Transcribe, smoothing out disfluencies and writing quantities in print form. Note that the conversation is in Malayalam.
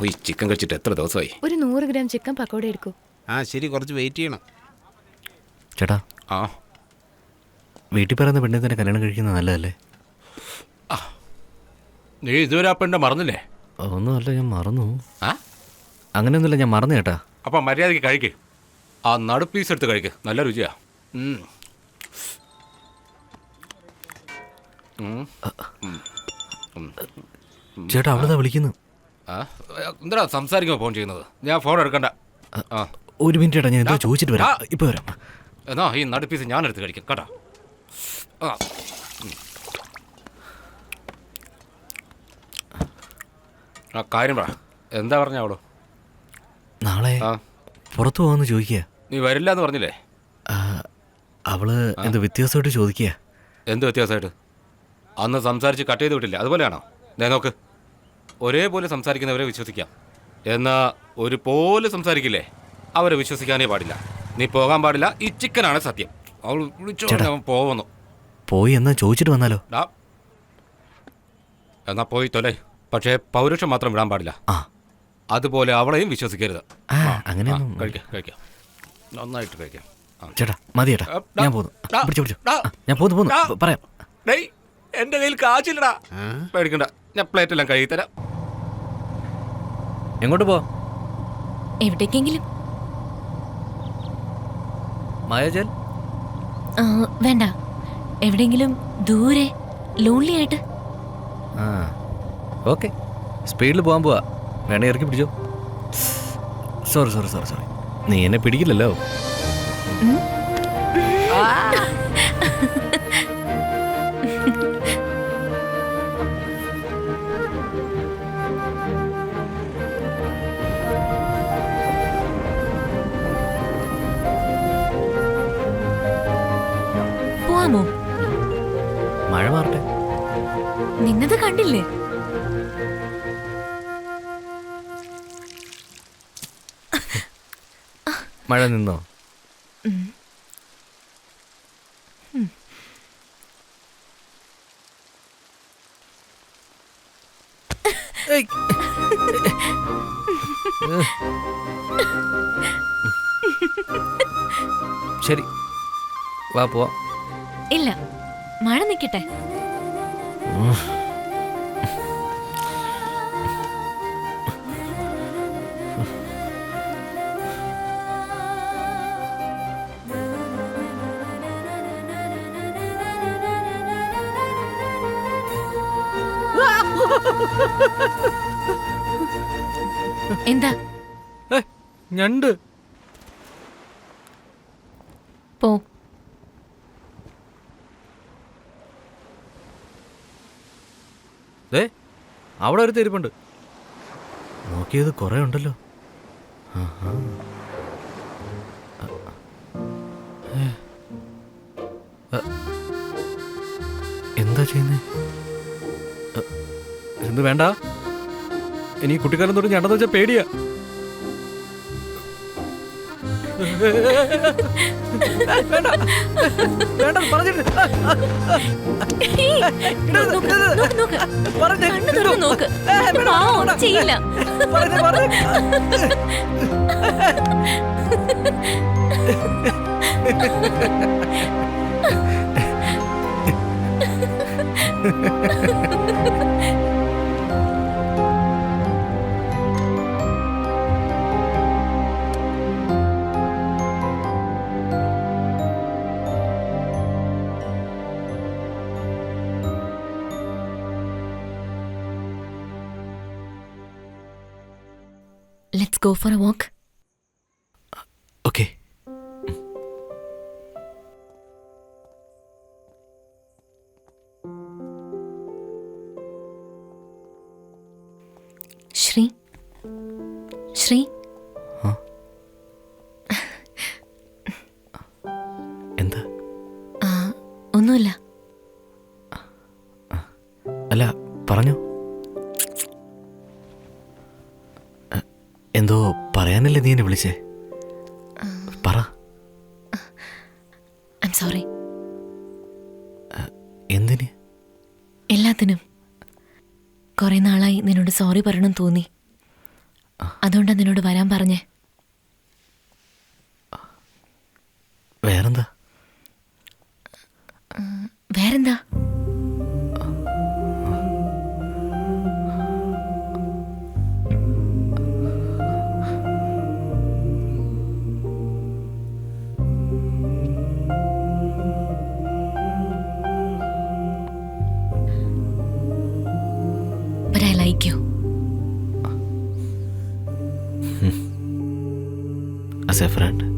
ഈ ചിക്കൻ കഴിച്ചിട്ട് എത്ര ദിവസമായി? ഒരു 100 ഗ്രാം ചിക്കൻ പക്കോട എടുക്കൂ. ശരി, കുറച്ച് വെയിറ്റ് ചെയ്യണം. ചേട്ടാ, വീട്ടിൽ പറയുന്ന പെണ്ണെ തന്നെ കല്യാണം കഴിക്കുന്നത് നല്ലതല്ലേ? നീ ഇതുവരെ ആ പെണ്ണെ മറന്നില്ലേ? ഒന്നുമല്ല, ഞാൻ മറന്നു. അങ്ങനെയൊന്നുമില്ല, ഞാൻ മറന്നു ചേട്ടാ. അപ്പം മര്യാദയ്ക്ക് കഴിക്ക്. ആ നടു പീസ് എടുത്ത് കഴിക്ക്, നല്ല രുചിയാ. ചേട്ടാ, അവിടെ വിളിക്കുന്നു. എന്താ സംസാരിക്കുമ്പോൾ ഫോൺ ചെയ്യുന്നത്? ഞാൻ ഫോൺ എടുക്കണ്ട. ഒരു മിനിറ്റ് ചേട്ടാ, ഞാൻ എന്തോ ചോദിച്ചിട്ട് വരാം. ഇപ്പൊ വരാം. എന്നാ ഈ നടു പീസ് ഞാൻ എടുത്ത് കഴിക്കും കേട്ടോ. കാര്യം പറ, എന്താ പറഞ്ഞ അവളോ? നാളെ പുറത്തു പോകാന്ന് ചോദിക്കുക. നീ വരില്ല എന്ന് പറഞ്ഞില്ലേ? അവള് എന്ത് വ്യത്യാസമായിട്ട് ചോദിക്കുക. എന്ത് വ്യത്യാസമായിട്ട്? അന്ന് സംസാരിച്ച് കട്ട് ചെയ്ത് വിട്ടില്ല, അതുപോലെയാണോ? നോക്ക്, ഒരേപോലെ സംസാരിക്കുന്നവരെ വിശ്വസിക്കാം, എന്നാ ഒരു പോലെ സംസാരിക്കില്ലേ, അവരെ വിശ്വസിക്കാനേ പാടില്ല. നീ പോകാൻ പാടില്ല, ഈ ചിക്കനാണ് സത്യം. അവൾ വിളിച്ചോ പോവുന്നു. പോയി എന്നാ ചോദിച്ചിട്ട് വന്നാലോ? എന്നാ പോയി തൊലേ, പക്ഷേ പൗരുഷം മാത്രം വിടാൻ പാടില്ല. അതുപോലെ അവളെയും വിശ്വസിക്കരുത്. അങ്ങനെ കഴിക്കാം, നന്നായിട്ട് കഴിക്കാം. ചേട്ടാ മതി ചേട്ടാ, ഞാൻ പോകുന്നു. ഞാൻ പോകുന്നു, പറയാം. എന്റെ കയ്യിൽ കാശില്ലടാ. പേടിക്കണ്ട, ഞാൻ പ്ലേറ്റ് എല്ലാം കഴുകി തരാം. എങ്ങോട്ട് പോ? എവിടേക്കെങ്കിലും. മായാജൽ വേണ്ട, എവിടെയെങ്കിലും ദൂരെ ലോൺലി ആയിട്ട്. ഓക്കെ, സ്പീഡിൽ പോകാൻ പോവാ. വേണേ ഇറക്കി പിടിച്ചോ. സോറി, നീ എന്നെ പിടിക്കില്ലല്ലോ. പോവാമോ? മഴ മാറട്ടെ. നിന്നത് കണ്ടില്ലേ? മഴ നിന്നോ? ശരി, വാ പോവാം. ഇല്ല, മഴ നിൽക്കട്ടെ. എന്താ? ഞണ്ട്. പോ. അവിടെ ഒരു തെരുപ്പുണ്ട്. നോക്കിയത് കുറെ ഉണ്ടല്ലോ. എന്താ ചെയ്യുന്നേ? എന്ത് വേണ്ട, ഇനി കുട്ടിക്കാലം തൊട്ട് ഞണ്ടെന്ന് വെച്ചാൽ പേടിയാ. ചെയ്യില്ല. Let's go for a walk. Okay. Shri. എന്താ? ഒന്നുമില്ല. അല്ല, പറഞ്ഞോ. എന്തോ പറയാനല്ലേ നീ എന്നെ വിളിച്ചേ? പറ. I'm sorry. എന്തിന്? എല്ലാത്തിനും. കുറെ നാളായി നിന്നോട് സോറി പറയണം തോന്നി. അതുകൊണ്ടാ നിന്നോട് വരാൻ പറഞ്ഞേ. വേറെന്താ? വേറെന്താ? But I like you. As a friend.